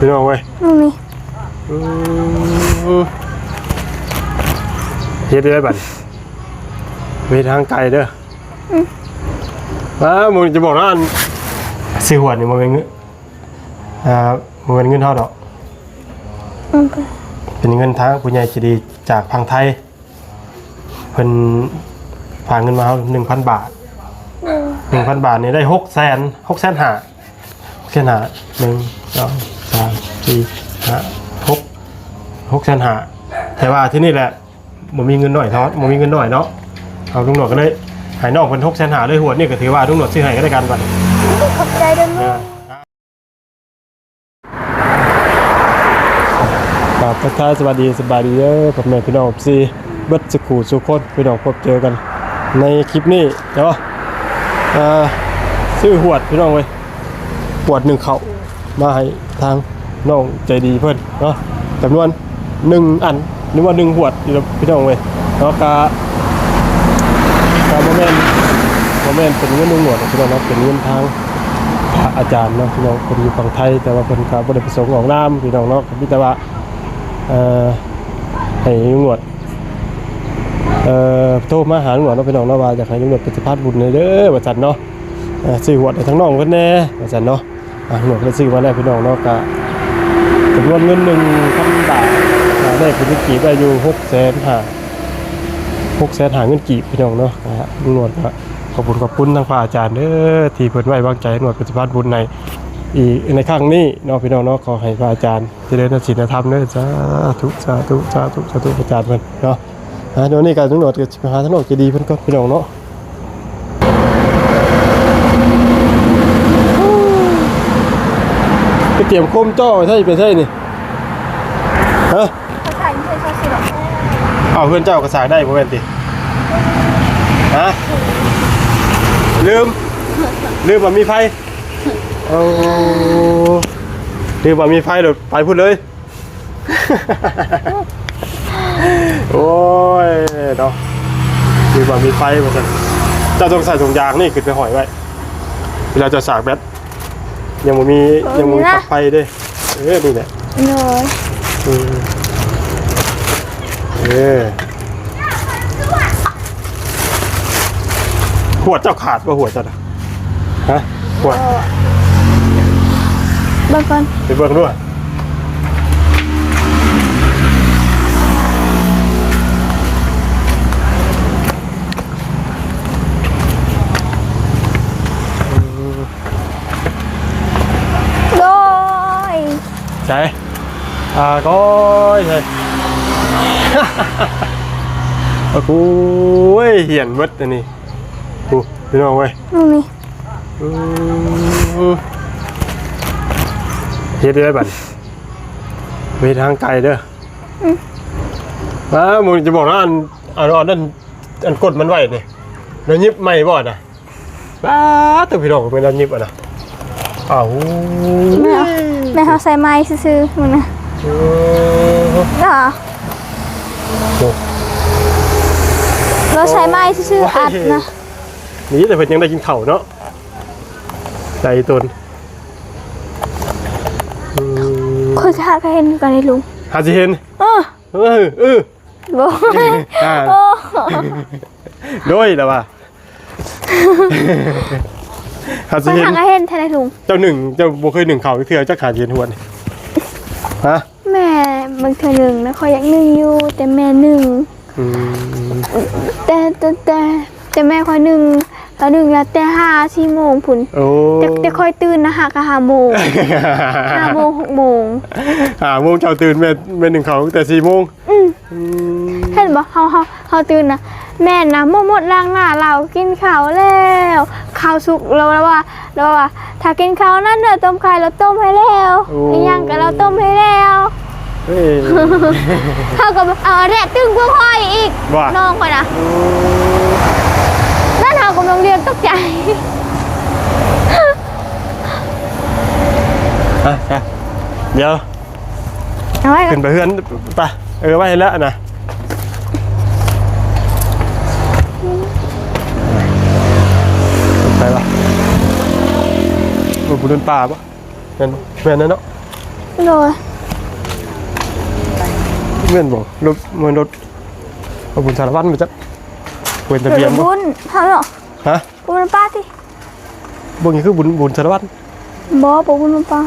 พี่น้องเว้ยมีเฮ็ดได้บัดมีทางไกลเด้อมึงจะบอกว่าซื้อหวดนี่มันเป็นเงินมันเป็นเงินเท่าดอกเป็นเงินทางผู้ใหญ่ใจดีจากพังไทยเพิ่นฝากเงินมาเฮา1,000 บาท1,000 บาทนี่ได้600,000 600,000 5 600,000 5 1 2 3 4 5 600,000 5แต่ว่าที่นี่แหละบ่มีเงินหน่อยทอดบ่มีเงินหน่อยเนาะเอาลุงหนวดก็เลยให้น้องเพิ่น600,000 5เลยหวดนี่ก็ถือว่าลุงหนวดซื้อให้ก็ได้กันบัดขอบใจเด้อลูกครับทักทายสวัสดีเด้อพ่อแม่พี่น้องซีเบิดสุขุสุขคนพี่น้องพบเจอกันในคลิปนี้เนาะซื้อหวดพี่น้องเว้ยหวด1เขามาให้ทางน้องใจดีเพิ่นเนาะจำนวน1อันหรือว่า1หวดพี่น้องเว้ยเนาะบ่แม่นเป็นเงิน1หวดพี่น้องเนาะเป็นเงินทางพระอาจารย์เนาะพี่น้องเพิ่นอยู่ฝั่งไทยแต่ว่าเพิ่นก็บ่ได้ประสงค์ออกนามพี่น้องเนาะมีแต่ว่าให้ลุงหนวดโทรมาหาลุงหนวดเนาะพี่น้องเนาะว่าอยากให้ลุงหนวดเป็นสะพานบุญเด้อว่าซั่นเนาะซื้อหวดให้ทั้งน้องเพิ่นแน่ว่าซั่นเนาะลุงหนวดก็ซื้อมาแล้วพี่น้องเนาะก็จำนวนเงิน 1,000 บาทได้เป็นเงินกีบได้อยู่600,000 เงินกีบพี่น้องเนาะลุงหนวดก็ขอบคุณทางพระอาจารย์เด้อที่เพิ่นไว้วางใจให้หนวดเป็นสะพานบุญในครั้งนี้เนาะพี่น้องเนาะขอให้พระอาจารย์เจริญศีลธรรมเด้อสาธุอาจารย์เพิ่นเนาะเดี๋ยวนี้การทั้งหมดก็ไปหาทั้งหมดจะดีเพิ่นก็พี่น้องเนาะไปเตรียมโคมจ้อใช่ไปใช่นี่ฮะใส่ไม่ใช่สิหรอกเอาเพื่อนเจ้ากระสายได้บ่แม่นติฮะลืมว่ามีไฟลืมว่ามีไฟเดี๋ยวไปพูดเลยโอ้ยเนาะลืมว่ามีไฟมาสั่นเจ้าต้องใส่ถุงยางนี่ขึ้นไปห่อยไว้เวลาจะสากแบตยังมีปลั๊กไฟด้วยนี่แหละหัวเจ้าขาดป่ะหัวเจ้าฮะหัวเบิ่งก่อนไปเบิ่งด้วยโดยใช่ก็ใช่โอ้โหเหี่ยนวัดอันนี้กูพี่น้องเว้ยมีเฮ็ดได้บัดมีทางไกลเด้อมึงจะบอกว่าอันนั้นอันกดมันไว้นี่แล้วยิบไม่บ่น่ะตัวพี่น้องเป็นอันยิบอ่ะนะแม่เขาใส่ไม้ซื่อๆมึงนะเราใช้ไม้ซื่อๆอัดนะนี่แต่เพิ่นยังได้กินข้าวเนาะใจตนคือหาเห็นกันเลยลุงหาสิเห็นโบโดยแล้วว่าหาสิเห็นเห็นแทนลุงเจ้าบ่เคย1ข้าวเทื่อจักหาสิเห็นหวนฮะแม่บางเทื่อ1นะคอยอยาก1อยู่แต่แม่1แต่แม่คอย1แล้วแล้วแต่5-4 โมงพุ่นแต่ค่อยตื่นนะหากะ5 โมง5 โมง6 โมง5 โมงเจ้าตื่นแม่1เขาแต่4 โมงเห็นบ่เฮาตื่นนะแม่นะหมดล้างหน้าเรากินข้าวแล้วข้าวสุกแล้วว่าถ้ากินข้าวนั้นเด้อต้มไข่เราต้มให้แล้วอีหยังก็เราต้มให้แล้วเฮาก็เอาแร่ตึ้งพวกห้อยอีกน้องค่อยนะนั่นเฮากำลังเรียนตกใจเดี๋ยวขึ้นไปเฮือนไปไว้ให้แล้วนะไปปะบุญป่าปะแม่นนั่นเนาะ โดย เงินบ่รถมันรถเอาบุญสารวัตรมาจะเว้นทะ เดี๋ เบีย ย น ว บ่ บุญเท่าเนาะ ฮะ บุญป้าที่ บ่นี่คือบุญสารวัตร บ่บุญป้า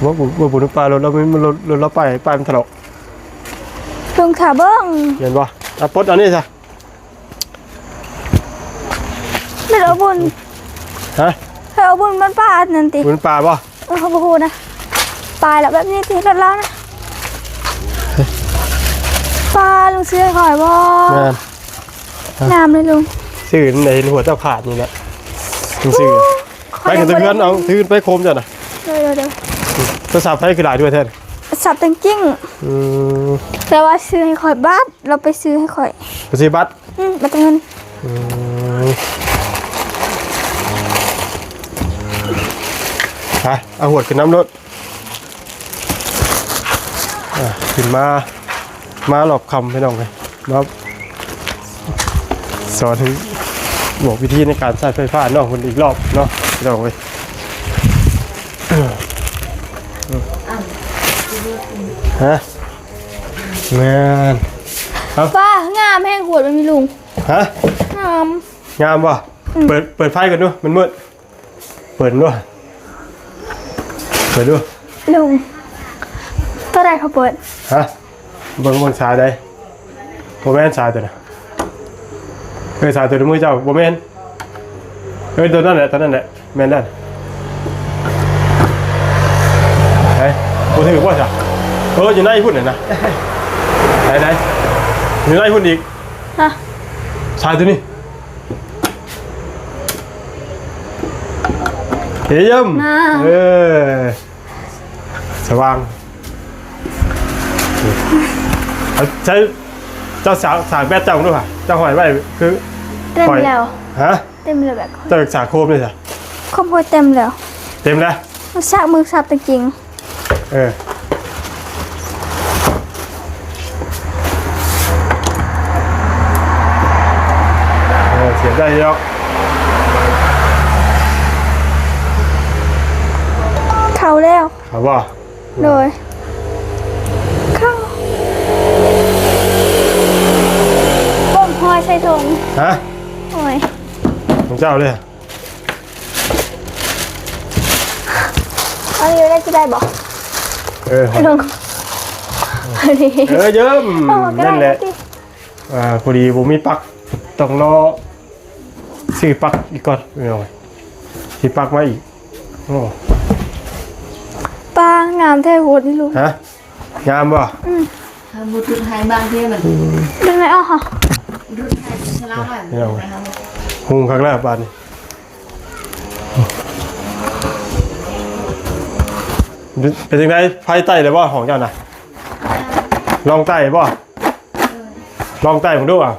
บ่บุญปลารถเราไม่รถเราไปมันถลอก เพิ่งขาเบิ้ง เห็นบ่อ่ะปลดอันนี้ซะ เดี๋ยวบุญ ฮะ เดี๋ยวบุญมันป้านั่นติ บุญปลาบ่ เขาบอกพูดนะปลายแล้วแบบนี้ที่รถแล้วนะปลาลุงซื้อให้ข่อยบ่ แม่น งามเลยลุง ซื้อในหัวเจ้าขาดนี่แหละถึงซื้อไปกันตะเพื่อนเอาซื้อไปโคมจ้ะน่ะ เดี๋ยว โทรศัพท์ไผคือหลายด้วยแท้ สับตังกิ้ง อืม แต่ว่าซื้อให้ข่อยบ้านเราไปซื้อให้ข่อย ไปซื้อบัตร บัตรเงิน อืมไปเอาหัวขึ้นน้ำรถขึ้นมาหลอบคำไปน้องเลยมาสอนถึงบอกวิธีในการใช้ไฟฟ้าน้องคนอีกรอบเนาะไปน้องเลยฮะแม่น ป้างามแห้งขวดมันมีลุง ฮะ งาม งามป่ะเปิดไฟกันดูมันมืดเปิดด้วยเปิดด้วย ลุงตัวใดเขาเปิด ฮะเบิ่งสายได้โบแมนสายตัวน่ะสายตัวในมือเจ้าโบแมนตัวนั่นแหละแมนนั่นไอ้โบถือว่าจ้ะอยู่ในหุ่นน่ะนะไหนอยู่ในหุ่นอีก ฮะ สายตัวนี้เยี่ยมสว่างใช้เจ้าสารแม่เจ้าด้วยค่ะเจ้าหอยไว้คือ เต็มแล้ว ฮะ เต็มเลยแบบ เจ้าสาโคมเลยจ้ะ ครอบครัวเต็มแล้ว เต็มแล้ว มันชักมือสับตังกิ้ง เสียได้เยอะ เข้าแล้ว ครับว่า โดยเข้าบ่มหอยใส่ถุง ฮะ โอ้ย ของเจ้าเลย เอาอยู่ได้จะได้บอกลุงดี เยิ้ม ก็ได้ นั่นแหละ ดิ พอดีผมมีปักต้องรอซื้อปักอีกก่อนไม่เอาซื้อปักมาอีกโอ้ ปลางามแท้โหดนี่ลุง ฮะงามป่ะ มุดดุนไทยบางที่มัน ดึงไหนออกค่ะ ดุนไทยชนะหน่อย ไม่เอาหุงครั้งแรกบ้านนี้เป็นยังไงไฟไต่เลยบ่ของเจ้าน่ะลองไต่บ่ลองไต่ผมดูอ่ะ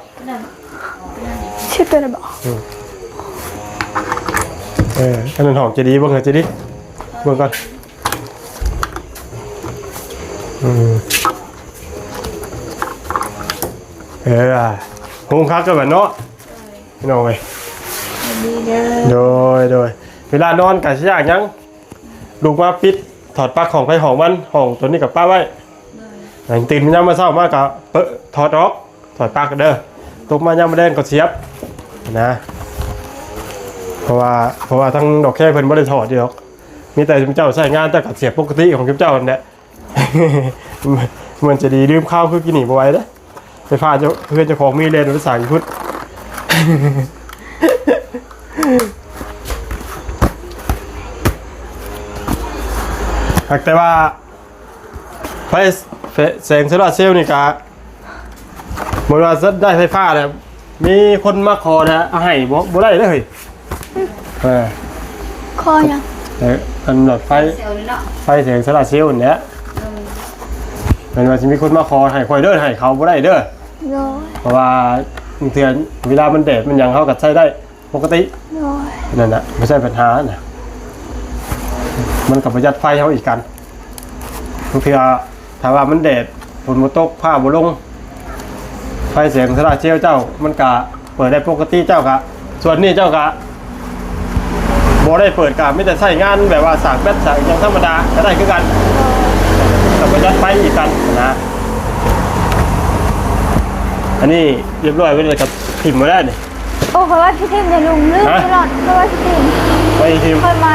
ชื่อตัวอะไรบอก อันนั้นหอมจะดีบ้างเหรอจะดีเบิ่งก่อนหุงคักกันแบบเนาะพี่น้องเว้ย ดีเด้อ โดยเวลานอนกับชิยากยังลูกมาปิดถอดปลั๊กของไฟของมันของตัวนี้กับป้าไว้ตื่นมันยังมาเศร้ามากกับเปิดถอดออกถอดปลั๊กเด้อตกมายังมาแดงก็เสียบนะเพราะว่าทั้งดอกแค่เพิ่นไม่ได้ถอดดีหรอกมีแต่เจ้าใช้งานแต่กับเสียบปกติของเจ้าเนี่ย มันจะดีลืมข้าวคือกินหนีบ่ไหว้เด้อไฟฟ้าเพื่อนเจ้าของมีเลนภาษาอังกฤษ แต่ว่าไฟแสงโซลาร์เซลล์นี่กะเหมือนว่าได้ไฟฟ้าแล้วมีคนมาขอนะเอาให้บ่ได้เลย คอยัง แต่อันหลอดไฟ เซลล์เลยเนาะ ไฟแสงโซลาร์เซลล์เนี่ยเป็นว่าจะมีคนมาขอให้คอยเด้อให้เขาบ่ได้เด้อ โดย เพราะว่าเทื่อเวลามันแดดมันยังเขาก็ใช้ได้ปกติ โดย นั่นน่ะไม่ใช่ปัญหาน่ะมันกับประหยัดไฟเขาอีกกันบางทีถ้าว่ามันแดดฝนบ่ตกผ้าบ่ลงไฟแสงโซลาร์เซลล์เจ้ามันกะเปิดได้ปกติเจ้ากะส่วนนี้เจ้ากะบ่ได้เปิดกะไม่แต่ใช้งานแบบว่าสากแบตสากอย่างธรรมดาก็ได้คือกัน ไฟอีกกันนะอันนี้เรียบร้อยไว้เลยกับพิมพ์มาได้เนี่ย โอ้เพราะว่าพี่ทิมจะลุงลืมตลอดเพราะว่าพี่ทิม ไปพิมพ์ ค่อยมา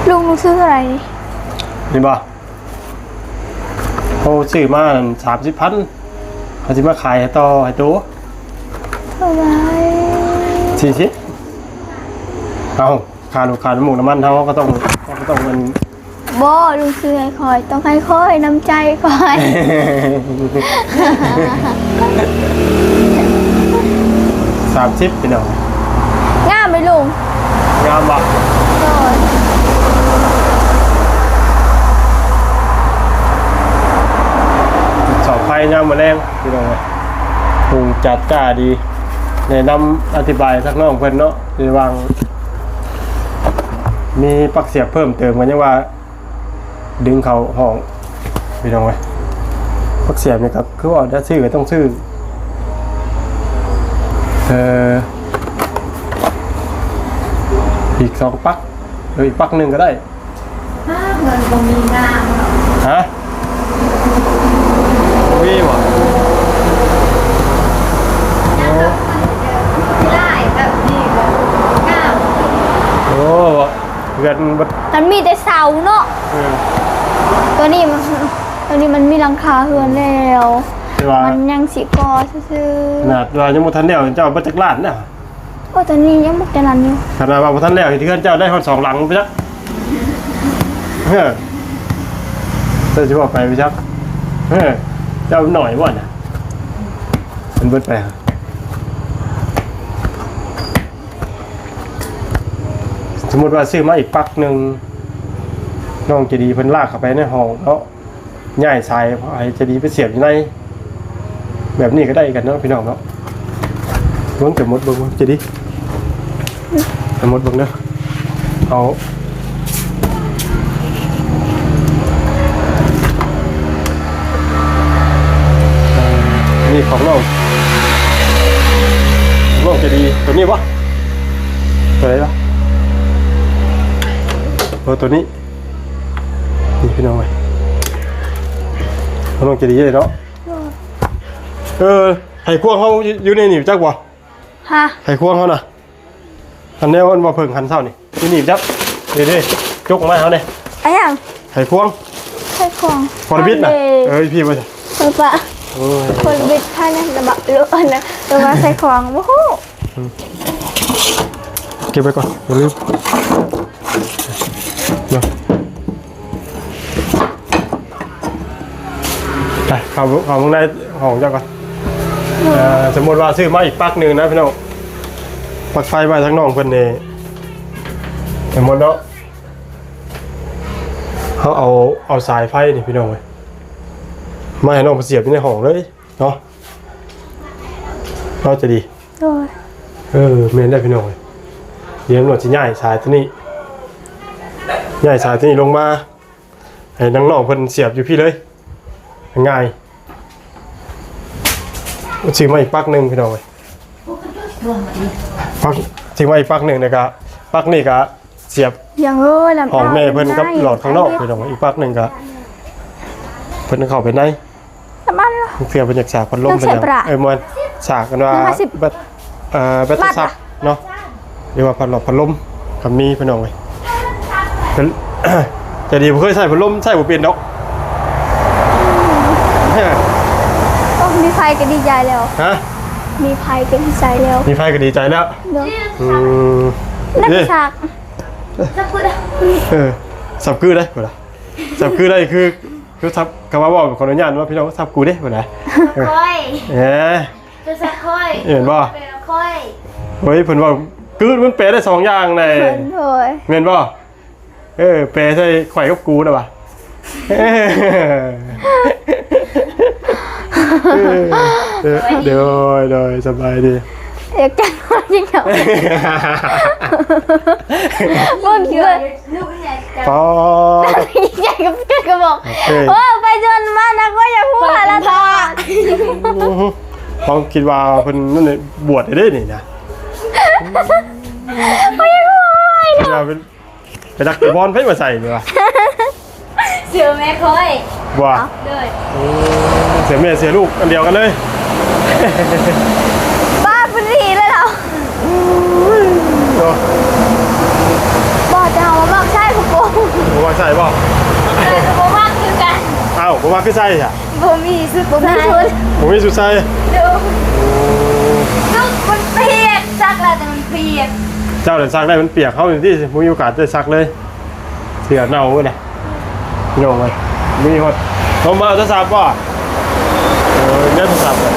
ลุงซื้ออะไรนี่ นี่บ่เขาซื้อมา30,000เขาจะมาขายให้ต่อให้ตัว อะไร 40เอาค่าลูกค้าน้ำมูกน้ำมันเขาก็ต้องมัน บ่ลุงซื้อให้คอยต้องให้คอยน้ำใจคอย 30พี่น้อง ง่ามไหมลุง งามบ่ โอ้ย สอบไฟยามมาแรงพี่น้องปรุงจัดจ้าดีแนะนำอธิบายทักน้องเพิ่นเนาะที่วางมีปลักเสียบเพิ่มเติมกันยังว่าดึงเขาห้องพี่น้องไว้ปลักเสียบนี่ครับคือว่าถ้าซื้อก็ต้องซื้ออีก2 ปลั๊กหรืออีกปลั๊กหนึ่งก็ได้ เงินก็มีงามเนาะ ฮะวีวะ ได้แบบนี้แบบงาม โอ้เงินบัด มันมีแต่เสาเนาะตัวนี้มันมีหลังคาเฮือนแล้ว ที่ว่า มันยังสิกอซื่อ ขนาดว่ายังบ่ทันแล้วเจ้าบ่จักล้านน่ะ ๆโอ้ตัวนี้ยังบ่ได้นั้นอยู่ ขนาดว่าบ่ทันแล้วที่เฮือนเจ้าได้ฮอด2 หลังไปจักเจ้าสิว่าไปจักเจ้าหน่อยบ่น่ะมันเบิดไปสมมุติว่าซื้อมาอีกปลั๊กหนึงน้องจะดีเพิ่นลากเข้าไปในห้องเนาะย้ายสายให้จะดีไปเสียบอยู่ในแบบนี้ก็ได้กันเนาะพี่น้องเนาะล้วนแต่หมดเบิ่งจะดีหมดเบิ่งเด้อเอานี่ของน้องจะดีตัวนี้ปะตัวไหนปะตัวนี้นี่พี่น้องไว้น้องจะดีเลยเนาะไข่ควงเขาอยู่ในหนีบจักวะ ฮะ ไข่ควงเขาน่ะอันนี้มันมาเพิ่งคันเศร้านี่อยู่หนีบจักเดี๋ยวจกมาเขาเนี่ย อะหยัง ไข่ควง ใช่ของ พอลบิดน่ะพี่มาสิ เออปะ โอ้ย คนบิดท่านนะแบบเลือนนะตัวมาใส่ของโอ้โห เก็บไปก่อนอย่าลืมเนาะไปเข้าข้างในห้องเจ้าก่อนสมมติว่าซื้อมาอีกปลั๊กหนึ่งนะพี่น้องปลั๊กไฟไว้ทั้งน้องเพิ่นนี่สมมติเนาะเขาเอาสายไฟนี่พี่น้องไว้มาให้น้องเสียบในห้องเลยเนาะเราจะดี โอ้ย เมนได้พี่น้องเลยเดี๋ยวหนวดจะย่ายสายที่นี่ย่ายสายที่นี่ลงมาให้น้องๆเพิ่นเสียบอยู่พี่เลยง่ายซื้อมาอีกปลั๊กหนึ่งพี่น้องเลยปลั๊กซื้อมาอีกปลั๊กหนึ่งนะครับปลั๊กนี่ก็เสียบ ยังเอ้ยลำ ของแม่เพิ่นกับหลอดข้างนอกพี่น้องอีกปลั๊กหนึ่งก็เพิ่นเข้าไปใน ลำบ้านเหรอ เพื่อเป็นจากสากพัดลม ต้อง เป็น เสี อย ย่าง บประ มันสากกันว่า 150 แบตเตอร์ซับเนาะเรียกว่าพัดลมกับมีพี่น้องเลยเป็น จะดีผมเคยใส่พัดลมใส่ผมเปลี่ยนดอก โอ้มีไฟก็ดีใจแล้ว ฮะ มีไฟก็ดีใจแล้ว มีไฟก็ดีใจแล้ว เนาะ เด้ นักฉาก สับกือได้เวลาสับกือได้คือสับคำว่าบอกขออนุญาตว่าพี่น้องสับกูได้เวลา ค่อย จะสักค่อย เห็นป่ะ ค่อย เฮ้ยเพิ่นว่ากือมันแปลได้2อย่างใน เพิ่นโอย เห็นป่ะแปลใส่ข่อยกับกูนะป่ะเดี๋ยวสบายดี อยากกันว่าจริงเหรอเมื่อกี้ ลูกใหญ่จะ ปอ ใหญ่ก็บอกว่าไปจนมานักว่าอย่าพูดอะไรละท่า พองคิดว่าเพิ่นนั่นนี่บวชได้นี่นะ ไม่พูดอะไร เราเป็นไปดักบอลเพิ่นมาใส่ดีกว่า ชื่อแม่คอย บ่ เลย เสียแม่เสียลูกอันเดียวกันเลย บ้าเป็นผีเลยเหรอ โอ้ บอกจะเอามาบอกใช่ผมบอก ผมว่าใช่ป่ะ เลยก็บอกว่าคือกัน เอ้าผมว่าคือใช่ค่ะ บ่มีสุด ผมไม่ชวน ผมมีสุดใช่ ดูลูกมันเปียกซักแล้วแต่มันเปียก เจ้าเดี๋ยวซักได้มันเปียกเข้าอย่างที่ผมมีโอกาสได้ซักเลยเสียเน่าเลยโยงเลยมีคนผมมาจะซับป่ะเนี่ยจะซับเลย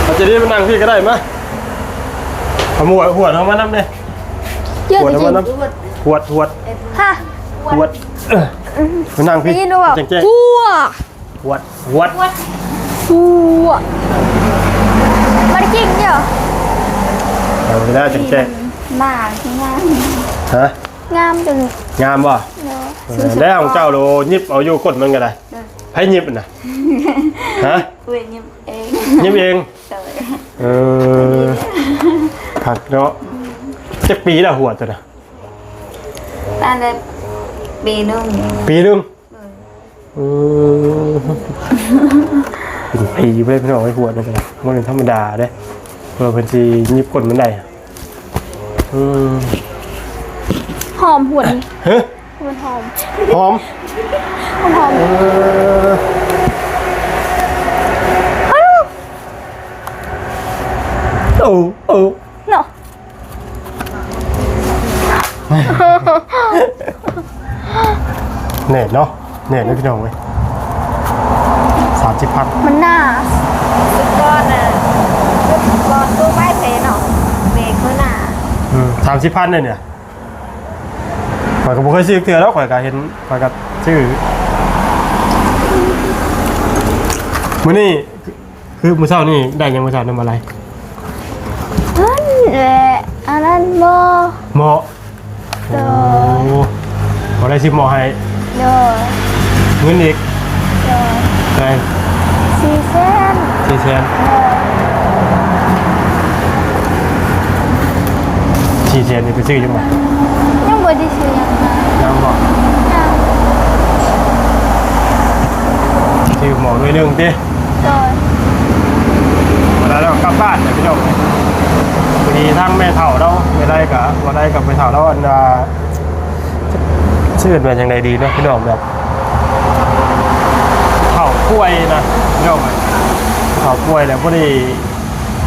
อาจจะได้มานั่งพี่ก็ได้มั้ยเอาหมวดหัวเอามาน้ำเนี่ย เยอะ หัว จ เอา ริ มาง น้ำหัว ฮะ มานั่งพี่ ได้ยินหรือเปล่า แจ้ง พัว หัว พัวมันจริงเหรอ เอาไปได้แจ้ง มากที่งาน ฮะ งามจังเลย งามป่ะ เนาะ แล้วของเจ้าโลยิบเอาอยู่กดมันก็ได้ให้ยิบน่ะฮะ เว้ยยิ้มเอง ยิบเอง เลย ผักเนาะจะปีละหัวตัวน่ะ ตั้งแต่ปีหนึง ปีนึงเป็นปีไปเลยพี่น้องไอ้หัวนั่นเลยมันเป็นธรรมดาเด้เพื่อเป็นสียิบกดมันได้หอมหวน เฮ้ย มันหอม หอม หอม โอ้ เนาะ เน็ตเนาะเน็ตนะพี่น้องเว้ย30,000มันน่า สุดยอดน่ะสุดยอดตัวไม่เพเนาะเบรกเมื่อหน้า 30,000เนี่ยข่อยก็บ่เคยซื้อเทื่อแล้วข่อยก็เห็นข่อยก็ซื้อมื้อนี้คือมื้อเช้านี่ได้ยังมื้อเช้านำอะไร อันแหละอันนั้นบ่ เหมาะ เด้อ โอ้บ่ได้สิเหมาะให้ เด้อ เงินอีก เด้อ ได้ 4 แสน 400,000 400,000นี่ไปซื้อจังบ่ ยังบ่ได้ซื้อหยังมา ยังบ่ ยัง ซื้อหมอด้วยนึงติ เด้อ เวลาเรากลับบ้านเนี่ยพี่น้องวันนี้ทั้งแม่เฒ่าเราไม่ได้กับบ่ได้กับแม่เฒ่าเราอันชื่อเป็นยังไงดีเนาะพี่น้องแบบเฒ่าป่วยนะพี่น้องเฒ่าป่วยแล้วพอดี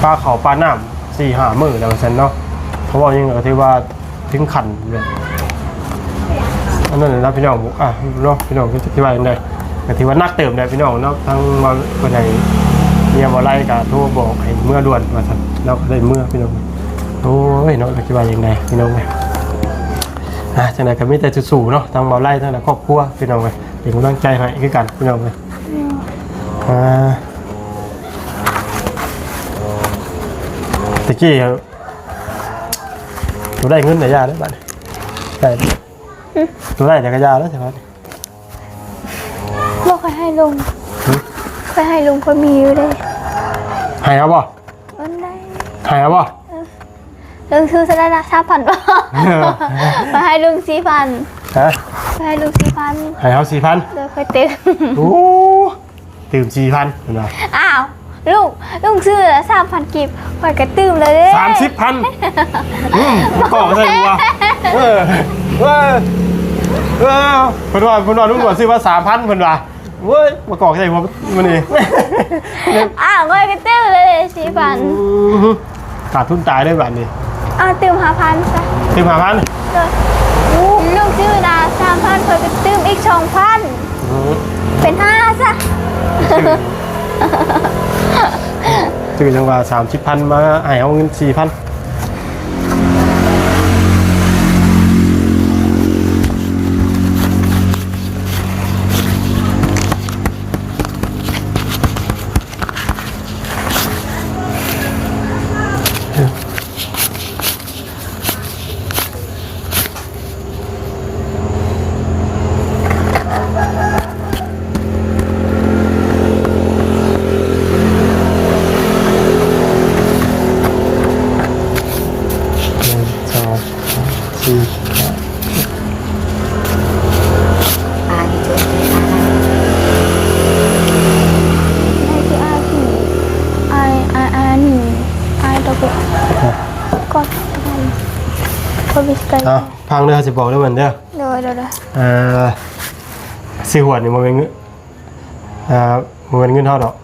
ปลาเขาปลาน้ำ4-5 มื้อแล้วฉันเนาะเพราะว่ายังก็ถือว่าถึงขันเลยอันนั้นนะพี่น้องอ่ะเนาะพี่น้องก็ที่ว่าอย่างไรก็ถือว่านักเติมเลยพี่น้องเนาะทั้งว่าคนไหนเมียบ่ไล่ก็โทรบอกให้เมื่อด่วนว่าซั่นเราก็ได้เมื่อพี่น้องโอ้ยเนาะคิดว่าอย่างไรพี่น้องจังได๋ก็มีแต่สู้ๆเนาะทั้งบ่ไล่ทั้งครอบครัวพี่น้องเป็นกำลังใจให้คือกันพี่น้องตะกี้ตัวได้เงินได้ยาแล้วบัดนี้ได้ตัวได้จักรยานแล้วใช่มั้ย บ่เคยให้ลุงเคยให้ลุงคนมีอยู่เลย ให้เอาบ่ อันใด ให้เอาบ่ ลุงซื้อซะได้ละ3,000บ่มาให้ลุง4,000 ฮะ มาให้ลุง4,000 ให้เอา4,000 เดี๋ยวค่อยเติม โอ้ตื่ม4,000เห็นบ่ อ้าวลุงซื้อละ3,000กิบข่อยก็ตื้มเลยเด้ 30,000มันก่อใส่หัวเพิ่นว่าลุงว่าซื้อมา 3,000เพิ่นว่าเว้ยมาก่อใส่หัวมันนี่ อ้าวข่อยก็ตื้มเลย4,000 ขาดทุนตายได้บัดนี้ อ้าวตื้ม5,000ซะ ซื้อ5,000 เด้อลุงซื้อละ3,000ข่อยก็ตื้มอีก 2,000 เป็น5ซะ ซื้อจังว่า30,000มาให้เอาเงิน4,000 บิสกัน พังเด้อสิบอกได้เหมือนเด้อ โดย ซื้อหวดนี่มันเป็นเงินมันเป็นเงินเท่าดอก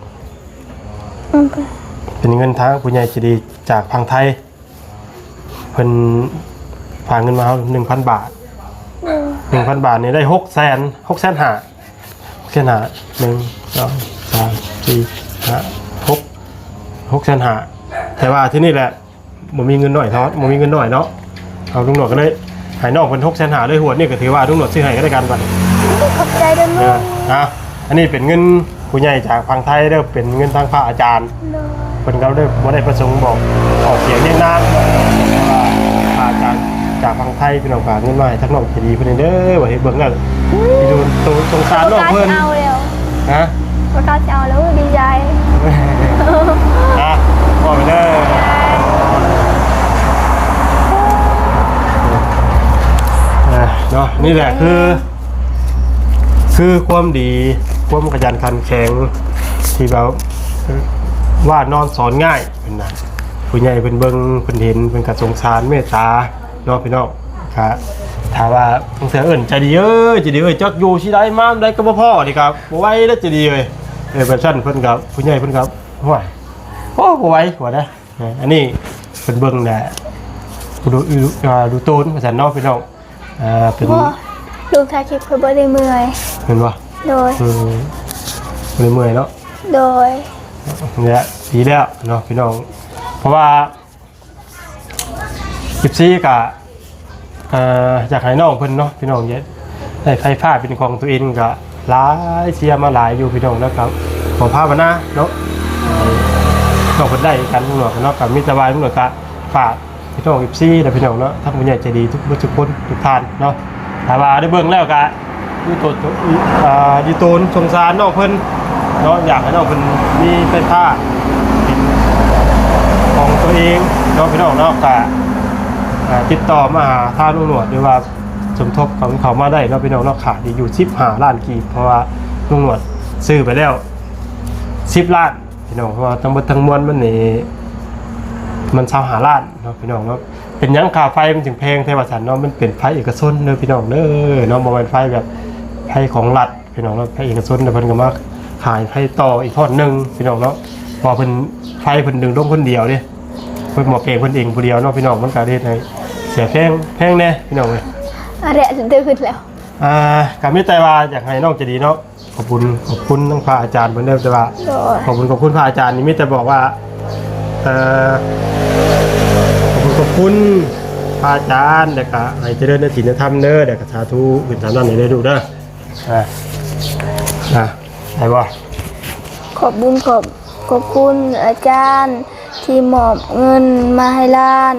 เป็นเงินทางผู้ใหญ่ใจดีจากพังไทยเพิ่นฝากเงินมาเฮา1,000 บาท 1,000 บาทนี่ได้600,000 หา1 2 3 4 5 600,000 หาแต่ว่าที่นี่แหละบ่มีเงินหน่อยเท่าบ่มีเงินหน่อยเนาะเอาลุงหนวดก็เลยให้น้องเพิ่น600,000 หาด้วยหัวนี่ก็ถือว่าลุงหนวดซื้อให้ก็ได้กันบัด ขอบใจเด้อลุง อันนี้เป็นเงินผู้ใหญ่จากฝั่งไทยเด้อเป็นเงินทางพระอาจารย์เพิ่นก็ได้บ่ได้ประสงค์บอกออกเสียงเรียกนามว่าพระอาจารย์จากฝั่งไทยพี่น้องฝากเงินมาให้ทั้งน้องจะดีเพิ่นเด้อว่าเฮ็ดเบิ่งแล้วสิดูสงสารน้องเพิ่น เอาแล้ว ฮะ ประกาศเอาแล้วดีใจ พ่อไปเด้อเนาะนี่แหละคือความดีความขยันขันแข็งที่แบบว่านอนสอนง่ายเป็นนะผู้ใหญ่เป็นเบิ้งเป็นเห็นเป็นกระสงสารเมตตาเนาะพี่น้องครับถามว่าต้องเสียเอิญใจดีจักอยู่ที่ใดมาได้ก็บ่พ่อดีครับบ่ไหวแล้วจะดีเลยเป็นชั้นเพิ่นครับผู้ใหญ่เพิ่นครับห่วยโอ้บ่ไหวหัวนะอันนี้เป็นเบิ้งแหละดูตูนภาษาเนาะพี่น้องเป็น ลูกถ่ายคลิปเพื่อบ่ได้เมื่อย เห็นปะ โดย เมื่อยเนาะ โดย เนี่ยดีแล้วเนาะพี่น้องเพราะว่า14กะอยากให้น้องเพิ่นเนาะพี่น้องเยอะได้ไฟฟ้าเป็นของตัวเองกะหลายเสียมาหลายอยู่พี่น้องนะครับขอภาพนะเนาะน้องเพิ่นได้กันพี่น้องเนาะกับมิตรบายพี่น้องกะฝากพี่น้อง14แล้วพี่น้องเนาะทั้งผู้ใหญ่ใจดีทุกคนทุกท่านเนาะถ้าว่าได้เบิ่งแล้วกะดีตูนสงสารน้องเพิ่นเนาะอยากให้น้องเพิ่นมีไฟฟ้าเป็นของตัวเองเนาะพี่น้องเนาะกะติดต่อมาหาท่าลุงหนวดหรือว่าสมทบของเขามาได้เนาะพี่น้องเนาะขาดอยู่15 ล้านกีบเพราะว่าลุงหนวดซื้อไปแล้ว10 ล้านพี่น้องเพราะว่าทั้งหมดทั้งมวลมันนี่มัน25 ล้านเนาะพี่น้องเนาะเป็นยังค่าไฟมันถึงแพงแท้ว่าซั่นเนาะมันเป็นไฟเอกชนเด้อพี่น้องเด้อเนาะบ่แม่นไฟแบบไฟของรัฐพี่น้องเนาะไฟเอกชนแต่เพิ่นก็มาขายไฟต่ออีกทอดนึงพี่น้องเนาะพอเพิ่นไฟเพิ่นดึงลงคนเดียวเด้เพิ่นหมอเองเพิ่นเองผู้เดียวเนาะพี่น้องมันก็เฮ็ดให้เสียแพงแน่พี่น้องเอ้ย อะไรจะตื่นขึ้นแล้ว ก็มีแต่ว่าอยากให้น้องจะดีเนาะขอบคุณทั้งพระอาจารย์เพิ่นเด้อแต่ว่า โดย ขอบคุณพระอาจารย์นี่มีแต่บอกว่าขอบคุณพระอาจารย์เด็กอะให้เจริญในศีลธรรมเด้อเด็กสาธุขึ้นฐานนั้นให้ได้ดูเด้อได้บ่ ขอบคุณอาจารย์ที่มอบเงินมาให้ล้าน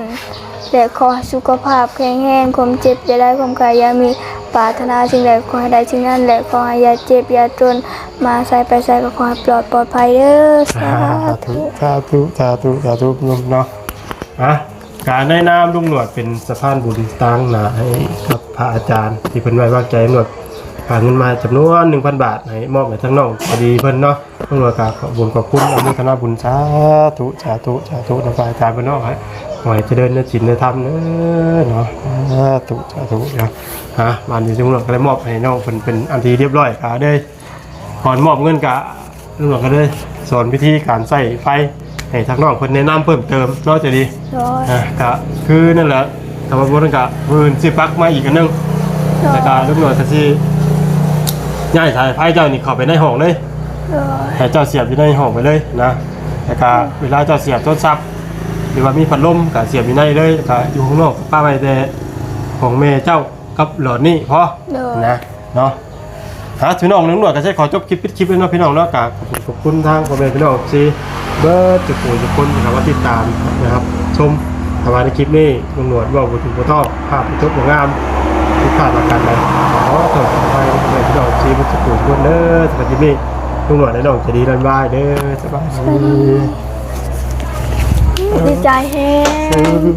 และขอให้สุขภาพแข็งแรงความเจ็บอย่าได้ความกายอย่ามีปรารถนาสิ่งใดขอให้ได้สิ่งนั้นและขอให้อย่าเจ็บอย่าจนมาใส่ไปใส่ก็ขอให้ปลอดภัยเด้อสาธุ สาธุเนาะการแนะนำลุงหนวดเป็นสะพานบุญตั้งหนาให้กับพระอาจารย์ที่เพิ่นไว้วางใจหนวดฝากเงินมาจำนวน 1,000 บาทให้มอบให้ทั้งน้องพอดีเพิ่นเนาะลุงหนวดก็ขอบคุณอนุโมทนาบุญสาธุนะพระอาจารย์เพิ่นเนาะขอให้เจริญในศีลในธรรมเนาะสาธุเนาะมานี่ลุงหนวดก็ได้มอบให้น้องเพิ่นเป็นอันที่เรียบร้อยก็ได้ก่อนมอบเงินก็ลุงหนวดก็ได้สอนวิธีการใช้ไฟให้ทางน้องเพิ่นแนะนำเพิ่มเติมเนาะจะดีก็คือนั่นแหละแต่ว่าบ่ต้องกะมื้อสิปักมาอีกอันนึงแต่ก็ลุงหนวดก็สิย้ายสายไฟเจ้านี่เข้าไปในห้องเลยให้เจ้าเสียบอยู่ในห้องไปเลยนะแต่ก็เวลาเจ้าเสียบโทรศัพท์หรือว่ามีพัดลมก็เสียบอยู่ในเลยก็อยู่ข้างนอกป้าไว้แต่ของแม่เจ้ากับหลอดนี่พอนะเนาะพี่น้องลุงหนวดก็ใช้ขอจบคลิปปิดคลิปเลยเนาะพี่น้องเนาะก็ขอบคุณทางพ่อแม่พี่น้องสิเบิร์ดจุกปูจุกคนที่เขาว่าติดตามนะครับชมทำมาในคลิปนี้ลุงหนวดว่าบุตรบุตรภาพจบงามทุกภาพประการใดขอส่งไปให้พี่น้องซีบุตรปูจุกคนเด้อสำหรับคลิปนี้ลุงหนวดได้น้องจะดีรันบายเด้อสบายดี ดีใจแฮง